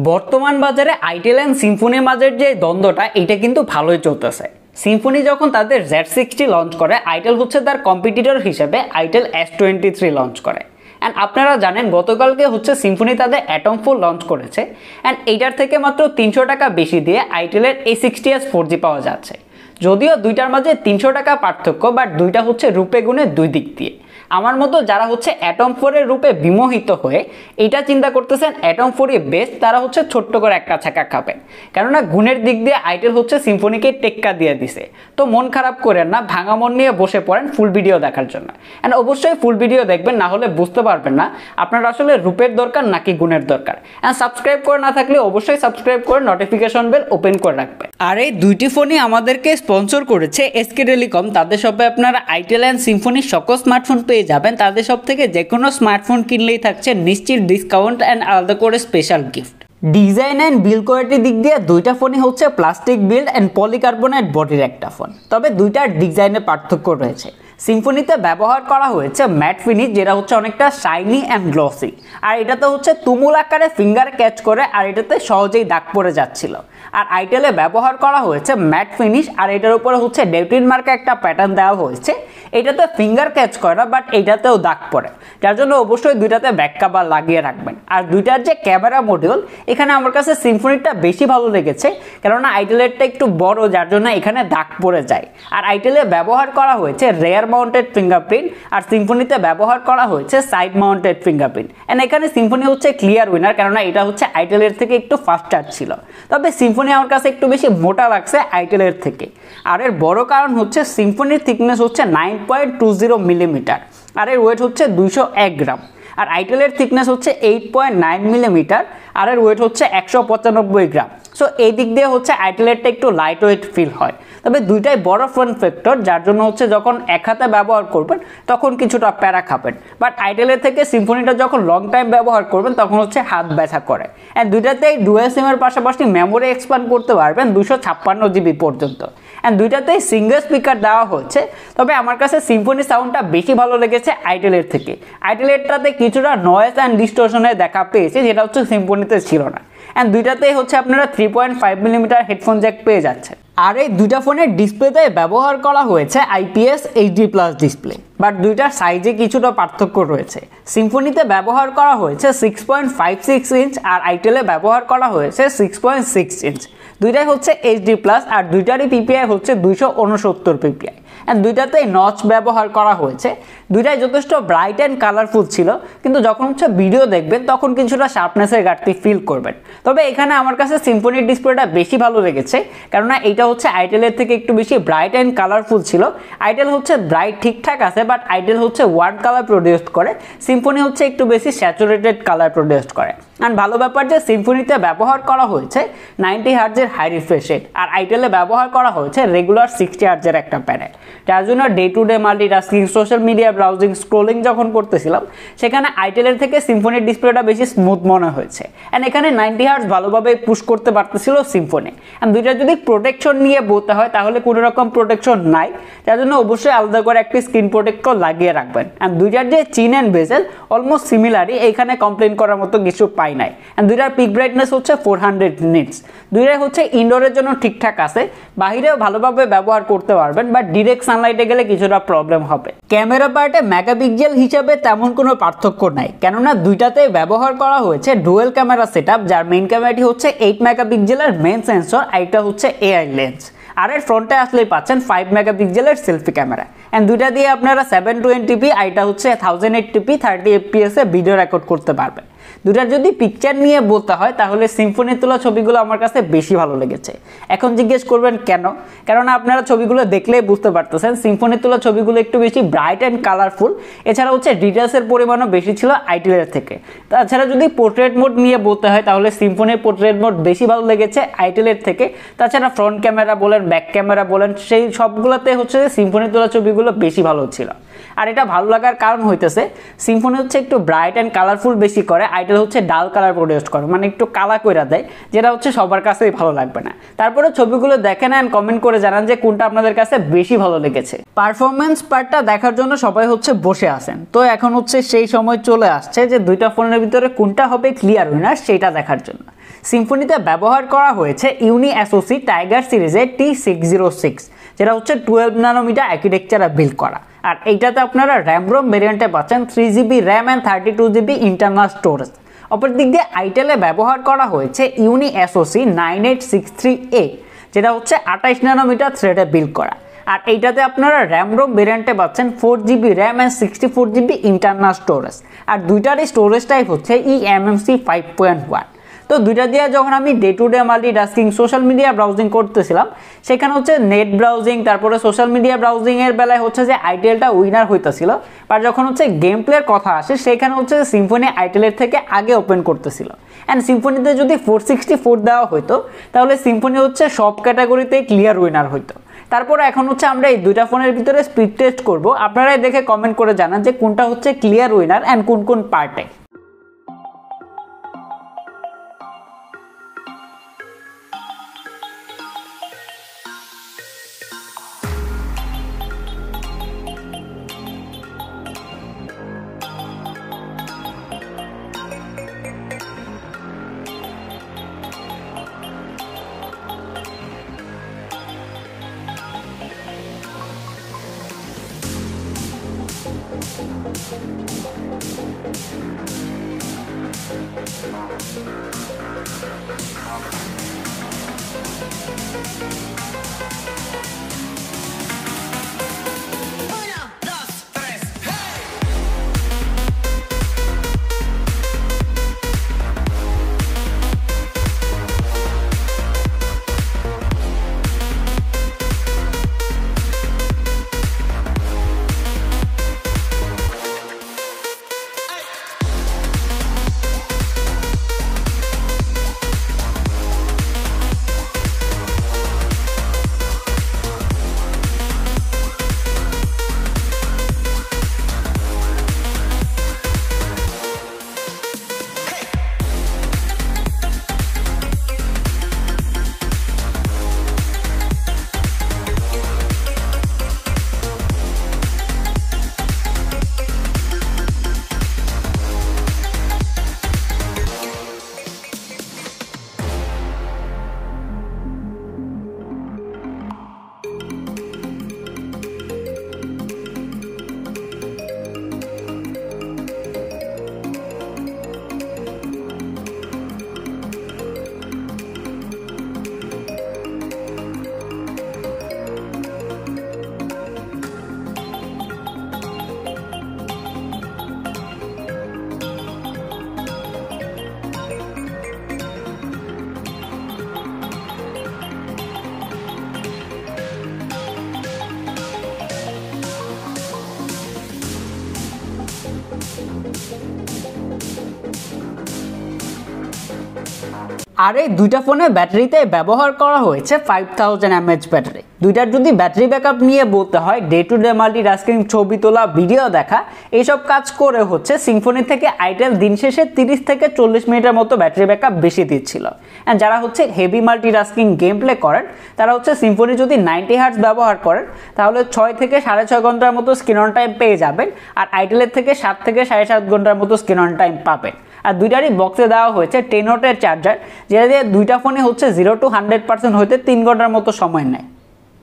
বর্তমান বাজারে itel and সিম্ফনির মাঝের যে দ্বন্দ্বটা এটা কিন্তু ভালোই চলতেছে। সিম্ফনি যখন তাদের Z60 লঞ্চ করে, আইটেল হচ্ছে তার কম্পিটিটর হিসেবে আইটেল S23 লঞ্চ করে। অ্যান্ড আপনারা জানেন গতকালকে হচ্ছে সিম্ফনি তাদের অ্যাটম 4 লঞ্চ করেছে, অ্যান্ড এইটার থেকে মাত্র 300 টাকা বেশি দিয়ে আইটেলের A60S 4G পাওয়া যাচ্ছে। যদিও দুইটার মাঝে 300 টাকা পার্থক্য, বাট দুইটা হচ্ছে রূপে গুণে দুই দিক দিয়ে। আমার মতো যারা হচ্ছে অ্যাটম 4 এর রূপে বিমোহিত হয়ে এইটা চিন্তা করতেছেন অ্যাটম 4 এ বেস্ট, তারা হচ্ছে ছোট্ট করে একটা ছাকা খাবেন, কেননা গুণের দিক দিয়ে আইটেল হচ্ছে সিম্ফনিকে টেক্কা দিয়ে দিছে। তো মন খারাপ করেন না, ভাঙা মন নিয়ে বসে পড়েন ফুল ভিডিও দেখার জন্য। অ্যান্ড অবশ্যই ফুল ভিডিও দেখবেন, না হলে বুঝতে পারবেন না আপনার আসলে রূপের দরকার নাকি গুণের দরকার। অ্যান্ড সাবস্ক্রাইব করে না থাকলে অবশ্যই সাবস্ক্রাইব করে নোটিফিকেশন বেল ওপেন করে রাখবেন। আর এই দুইটি ফোনই আমাদেরকে স্পন্সর করেছে এসকে টেলিকম। তাদের শপে আপনারা আইটেল অ্যান্ড সিম্ফনির সকল স্মার্টফোন পেয়ে যাবেন। তাদের সব থেকে যে কোনো স্মার্টফোন কিনলেই থাকছে নিশ্চিত ডিসকাউন্ট অ্যান্ড আলাদা করে special gift. Design and build কোয়ালিটির দিক দিয়ে দুইটা ফোনই হচ্ছে প্লাস্টিক বিল্ড অ্যান্ড পলিকার্বনেট বডির একটা ফোন, তবে দুইটার ডিজাইনে পার্থক্য রয়েছে। সিম্ফনিতে ব্যবহার করা হয়েছে ম্যাট ফিনিশ, যেটা হচ্ছে অনেকটা শাইনি অ্যান্ড গ্লসি, আর এটাতে হচ্ছে তুমুল আকারে ফিঙ্গার ক্যাচ করে, আর এটাতে সহজেই দাগ পড়ে যাচ্ছিল। আর আইটেলে ব্যবহার করা হয়েছে ম্যাট ফিনিশ, আর এটার উপরে হচ্ছে ডেউটিন মার্কা একটা প্যাটার্ন দেওয়া হয়েছে। এটাতে ফিঙ্গার ক্যাচ করে না, বাট এইটাতেও দাগ পড়ে, যার জন্য অবশ্যই দুইটাতে ব্যাক কভার লাগিয়ে রাখবেন। আর দুইটার যে ক্যামেরা মডিউল, এখানে আমার কাছে সিম্ফনিটা বেশি ভালো লেগেছে, কেননা আইটেলেরটা একটু বড়, যার জন্য এখানে দাগ পড়ে যায়। আর আইটেলে ব্যবহার করা হয়েছে রেয়ার মাউন্টেড ফিঙ্গারপ্রিন্ট, আর সিম্ফনিতে ব্যবহার করা হয়েছে সাইড মাউন্টেড ফিঙ্গারপ্রিন্ট। এন্ড এখানে সিম্ফনি হচ্ছে ক্লিয়ার উইনার, কেননা এটা হচ্ছে আইটেলের থেকে একটু ফাস্টার ছিল। তবে সিম্ফনি আমার কাছে একটু বেশি মোটা লাগছে আইটেলের থেকে। আর এর বড় কারণ হচ্ছে সিম্ফনির থিকনেস হচ্ছে 9.20 মিলিমিটার, আর এর ওয়েট হচ্ছে 201 গ্রাম। আর আইটেলের থিকনেস হচ্ছে 8.9 মিলিমিটার, আর এর ওয়েট হচ্ছে 195 গ্রাম। সো এই দিক দিয়ে হচ্ছে আইটেলেরটা একটু লাইট ওয়েট ফিল হয়। তবে দুইটাই বড় ফ্রন্ট ফ্যাক্টর, যার জন্য হচ্ছে যখন এক হাতে ব্যবহার করবেন তখন কিছুটা প্যারা খাবেন, বাট আইটেলের থেকে সিম্ফনিটা যখন লং টাইম ব্যবহার করবেন তখন হচ্ছে হাত ব্যথা করে। অ্যান্ড দুইটাতেই ডুয়াল সিমের পাশাপাশি মেমোরি এক্সপ্যান্ড করতে পারবেন 256 জিবি পর্যন্ত। অ্যান্ড দুইটাতেই সিঙ্গেল স্পিকার দেওয়া হচ্ছে, তবে আমার কাছে সিম্ফনি সাউন্ডটা বেশি ভালো লেগেছে আইটেলের থেকে। আইটেলেরটাতে কিছুটা নয়েজ অ্যান্ড ডিস্টোরশনের দেখা পেয়েছে, যেটা হচ্ছে সিম্ফনিতে ছিল না। অ্যান্ড দুইটাতেই হচ্ছে আপনারা 3.5 মিলিমিটার হেডফোন জ্যাক পেয়ে যাচ্ছেন। আর এই দুইটা ফোনের ডিসপ্লেতে ব্যবহার করা হয়েছে IPS HD+ ডিসপ্লে, বাট দুইটার সাইজে কিছুটা পার্থক্য রয়েছে। সিম্ফনিতে ব্যবহার করা হয়েছে 6.56 ইঞ্চ, আর আইটেলে ব্যবহার করা হয়েছে 6.6 ইঞ্চ। দুইটাই হচ্ছে HD+, আর দুইটারই PPI হচ্ছে 269 PPI। অ্যান্ড দুইটাতেই নচ ব্যবহার করা হয়েছে। দুইটাই যথেষ্ট ব্রাইট অ্যান্ড কালারফুল ছিল, কিন্তু যখন হচ্ছে ভিডিও দেখবেন তখন কিছুটা শার্পনেসের ঘাটতি ফিল করবেন। তবে এখানে আমার কাছে সিম্ফনির ডিসপ্লেটা বেশি ভালো লেগেছে, কেননা এইটা হচ্ছে আইটেলের থেকে একটু বেশি ব্রাইট অ্যান্ড কালারফুল ছিল। আইটেল হচ্ছে ব্রাইট ঠিকঠাক আছে, বাট আইটেল হচ্ছে ওয়ার্ড কালার প্রডিউস করে, সিম্ফনি হচ্ছে একটু বেশি স্যাচুরেটেড কালার প্রডিউস করে। অ্যান্ড ভালো ব্যাপার যে সিম্ফনিতে ব্যবহার করা হয়েছে 90 হার্জের হাই রিফ্রেশ রেট, আর আইটেলে ব্যবহার করা হয়েছে রেগুলার 60 হার্জের একটা প্যানেল, যার জন্য day to day multitasking, social media browsing, scrolling যখন করতেছিলাম সেখানে আইটেলের থেকে সিম্ফনির ডিসপ্লেটা বেশি স্মুথ মনে হয়েছে। অ্যান্ড এখানে 90 হার্জ ভালোভাবে পুশ করতে পারতেছিল সিম্ফনি। অ্যান্ড দুইটা যদি প্রোটেকশন নিয়ে বলতে হয় তাহলে কোনো রকম প্রোটেকশন নাই, যার জন্য অবশ্যই আলাদা করে একটি স্ক্রিন প্রোটেক্টর লাগিয়ে রাখবেন। অ্যান্ড দুইটার যে চিন অ্যান্ড বেজেল অলমোস্ট সিমিলারই, এইখানে কমপ্লেন করার মতো কিছু পাই নাই। অ্যান্ড দুইটার পিক ব্রাইটনেস হচ্ছে 400 নিটস। দুইটাই হচ্ছে ইনডোরের জন্য ঠিকঠাক আছে, বাহিরেও ভালোভাবে ব্যবহার করতে পারবেন, বাট ডিরেক্ট সানলাইটে গেলে কিছুটা প্রবলেম হবে। ক্যামেরা পার্টে মেগাপিক্সেল হিসাবে তেমন কোনো পার্থক্য নাই, কেননা দুইটাতে ব্যবহার করা হয়েছে ডুয়েল ক্যামেরা সেটআপ, যার মেইন ক্যামেরাটি হচ্ছে 8 মেগাপিক্সেলের মেইন সেন্সর, আর এটা হচ্ছে AI লেন্স। আর এর ফ্রন্টে আসলেই পাচ্ছেন 5 মেগাপিক্সেলের সেলফি ক্যামেরা। অ্যান্ড দুইটা দিয়ে আপনারা 720p, আর এটা হচ্ছে 1080p 30 fps এ ভিডিও রেকর্ড করতে পারবেন। দুটার যদি পিকচার নিয়ে বলতে হয় তাহলে সিম্ফনির তোলা ছবিগুলো আমার কাছে বেশি ভালো লেগেছে। এখন জিজ্ঞেস করবেন কেন, কারণ আপনারা ছবিগুলো দেখলেই বুঝতে পারতেছেন সিম্ফনির তোলা ছবিগুলো একটু বেশি ব্রাইট অ্যান্ড কালারফুল। এছাড়া হচ্ছে ডিটেলসের পরিমাণও বেশি ছিল আইটেলের থেকে। তাছাড়া যদি পোর্ট্রেট মোড নিয়ে বলতে হয় তাহলে সিম্ফনির পোর্ট্রেট মোড বেশি ভালো লেগেছে আইটেলের থেকে। তাছাড়া ফ্রন্ট ক্যামেরা বলেন, ব্যাক ক্যামেরা বলেন, সেই সবগুলোতে হচ্ছে সিম্ফনির তোলা ছবিগুলো বেশি ভালো ছিল। আর এটা ভালো লাগার কারণ হইতেছে সিম্ফনি হচ্ছে একটু ব্রাইট অ্যান্ড কালারফুল বেশি করে, আইটেল হচ্ছে ডাল কালার প্রডিউস করে, মানে একটু কালা কইরা দেয়, যেটা হচ্ছে সবার কাছেই ভালো লাগবে না। তারপরে ছবিগুলো দেখেন অ্যান্ড কমেন্ট করে জানান যে কোনটা আপনাদের কাছে বেশি ভালো লেগেছে। পারফরমেন্স পার্টটা দেখার জন্য সবাই হচ্ছে বসে আছেন, তো এখন হচ্ছে সেই সময় চলে আসছে যে দুইটা ফোনের ভিতরে কোনটা হবে ক্লিয়ার উইনার সেটা দেখার জন্য। সিম্ফনিতে ব্যবহার করা হয়েছে ইউনি অ্যাসোসি টাইগার সিরিজের T606, যেটা হচ্ছে 12 ন্যানোমিটার আর্কিটেকচারে বিল্ড করা। আর এইটাতে আপনারা র্যাম রোম ভেরিয়েন্টে পাচ্ছেন 3GB RAM and 32GB internal storage. অপরদিক দিয়ে আইটেলে ব্যবহার করা হয়েছে ইউনি অ্যাসোসি 9863A, যেটা হচ্ছে 28 ন্যানোমিটার থ্রেডে বিল্ড করা। আর এইটাতে আপনারা র্যাম রোম ভেরিয়েন্টে পাচ্ছেন 4GB RAM and 64GB internal storage. আর দুইটারই স্টোরেজ টাইপ হচ্ছে eMMC 5.1। তো দুইটা দিয়ে যখন আমি day to day multitasking social media browsing করতেছিলাম, সেখানে হচ্ছে নেট ব্রাউজিং তারপরে সোশ্যাল মিডিয়া ব্রাউজিং এর বেলায় হচ্ছে যে আইটেলটা উইনার হইতেছিল। আর যখন হচ্ছে গেম প্লের কথা আসে সেখানে হচ্ছে সিম্ফনি আইটেলের থেকে আগে ওপেন করতেছিল। অ্যান্ড সিম্ফনিতে যদি 464 দেওয়া হইতো তাহলে সিম্ফনি হচ্ছে সব ক্যাটাগরিতে ক্লিয়ার উইনার হইতো। তারপরে এখন হচ্ছে আমরা এই দুইটা ফোনের ভিতরে স্পিড টেস্ট করব, আপনারাই দেখে কমেন্ট করে জানান যে কোনটা হচ্ছে ক্লিয়ার উইনার অ্যান্ড কোন কোন পার্টে। আর এই দুইটা ফোনের ব্যাটারিতে ব্যবহার করা হয়েছে 5000 mAh ব্যাটারি। দুইটার যদি ব্যাটারি ব্যাকআপ নিয়ে বলতে হয়, ডে টু ডে মাল্টিটাস্কিং, ছবি তোলা, ভিডিও দেখা, এইসব কাজ করে হচ্ছে সিম্ফনি থেকে আইটেল দিন শেষে 30 থেকে 40 মিনিটের মতো ব্যাটারি ব্যাকআপ বেশি দিচ্ছিল। অ্যান্ড যারা হচ্ছে হেভি মাল্টিটাস্কিং গেম প্লে করেন তারা হচ্ছে সিম্ফনি যদি 90 হার্টজ ব্যবহার করেন তাহলে 6 থেকে 6.5 ঘন্টার মতো স্ক্রিন অন টাইম পেয়ে যাবেন, আর আইটেলের থেকে 7 থেকে 7.5 ঘন্টার মতো স্ক্রিন অন টাইম পাবেন। আর দুইটারই বক্সে দেওয়া হয়েছে 10 ওয়াটের চার্জার, যেটা দিয়ে দুইটা ফোনে হচ্ছে 0 to 100% হইতে 3 ঘন্টার মতো সময় নেয়।